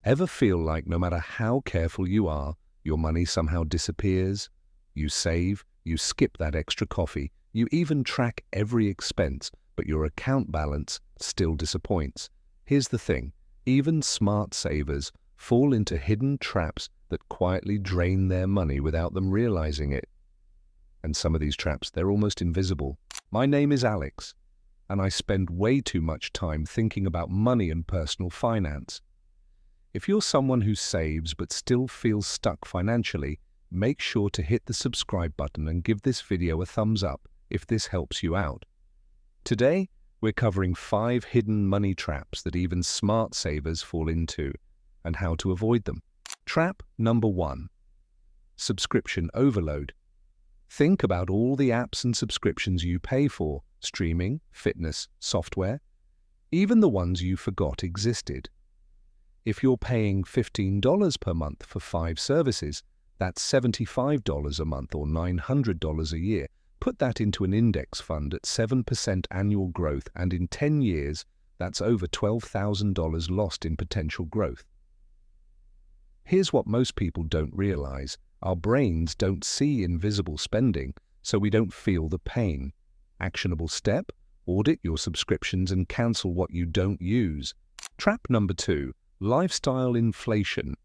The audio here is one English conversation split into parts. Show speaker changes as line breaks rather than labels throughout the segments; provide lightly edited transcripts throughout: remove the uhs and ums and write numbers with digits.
Ever feel like no matter how careful you are, your money somehow disappears? You save, you skip that extra coffee, you even track every expense, but your account balance still disappoints. Here's the thing, even smart savers fall into hidden traps that quietly drain their money without them realizing it. And some of these traps, they're almost invisible. My name is Alex, and I spend way too much time thinking about money and personal finance. If you're someone who saves but still feels stuck financially, make sure to hit the subscribe button and give this video a thumbs up if this helps you out. Today, we're covering 5 hidden money traps that even smart savers fall into and how to avoid them. Trap number 1. Subscription overload. Think about all the apps and subscriptions you pay for, streaming, fitness, software, even the ones you forgot existed. If you're paying $15 per month for 5 services, that's $75 a month or $900 a year. Put that into an index fund at 7% annual growth, and in 10 years, that's over $12,000 lost in potential growth. Here's what most people don't realize. Our brains don't see invisible spending, so we don't feel the pain. Actionable step: audit your subscriptions and cancel what you don't use. Trap number 2. Lifestyle inflation.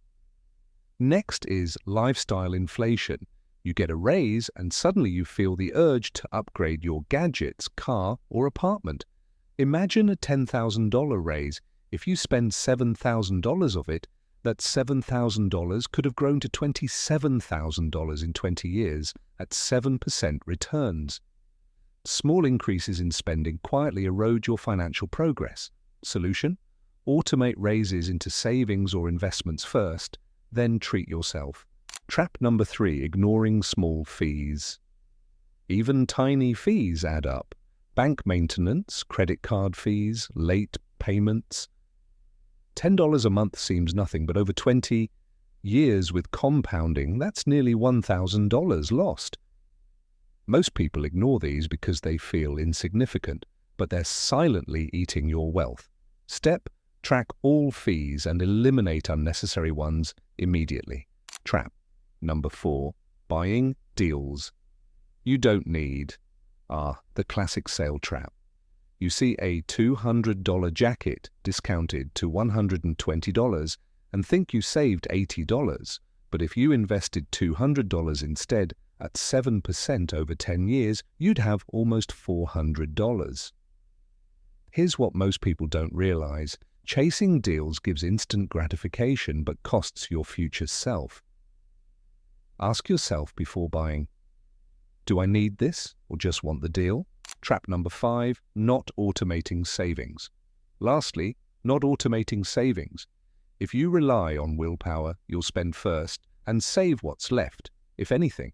Next is lifestyle inflation. You get a raise and suddenly you feel the urge to upgrade your gadgets, car, or apartment. Imagine a $10,000 raise. If you spend $7,000 of it, that $7,000 could have grown to $27,000 in 20 years at 7% returns. Small increases in spending quietly erode your financial progress. Solution? Automate raises into savings or investments first, then treat yourself. Trap number 3. Ignoring small fees. Even tiny fees add up. Bank maintenance, credit card fees, late payments. $10 a month seems nothing, but over 20 years with compounding, that's nearly $1,000 lost. Most people ignore these because they feel insignificant, but they're silently eating your wealth. Step: track all fees and eliminate unnecessary ones immediately. Trap number 4. Buying deals you don't need. The classic sale trap. You see a $200 jacket discounted to $120 and think you saved $80, but if you invested $200 instead at 7% over 10 years, you'd have almost $400. Here's what most people don't realize. Chasing deals gives instant gratification but costs your future self. Ask yourself before buying, do I need this or just want the deal? Trap number 5. Not automating savings. Lastly, not automating savings. If you rely on willpower, you'll spend first and save what's left, if anything.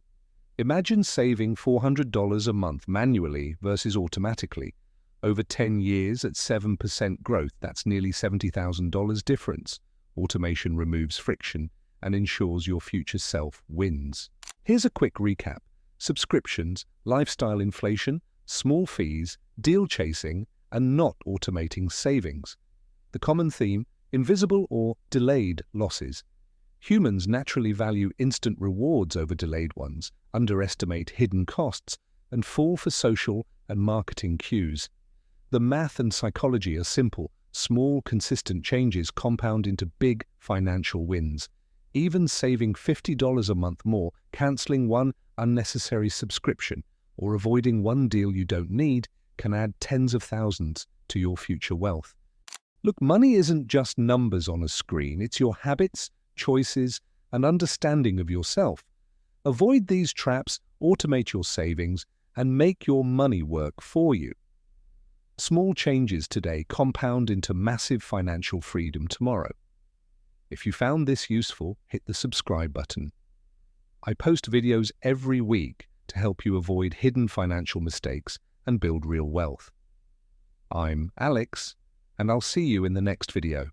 Imagine saving $400 a month manually versus automatically. Over 10 years at 7% growth, that's nearly $70,000 difference. Automation removes friction and ensures your future self wins. Here's a quick recap. Subscriptions, lifestyle inflation, small fees, deal chasing, and not automating savings. The common theme: invisible or delayed losses. Humans naturally value instant rewards over delayed ones, underestimate hidden costs, and fall for social and marketing cues. The math and psychology are simple. Small, consistent changes compound into big financial wins. Even saving $50 a month more, canceling one unnecessary subscription, or avoiding one deal you don't need can add tens of thousands to your future wealth. Look, money isn't just numbers on a screen. It's your habits, choices, and understanding of yourself. Avoid these traps, automate your savings, and make your money work for you. Small changes today compound into massive financial freedom tomorrow. If you found this useful, hit the subscribe button. I post videos every week to help you avoid hidden financial mistakes and build real wealth. I'm Alex, and I'll see you in the next video.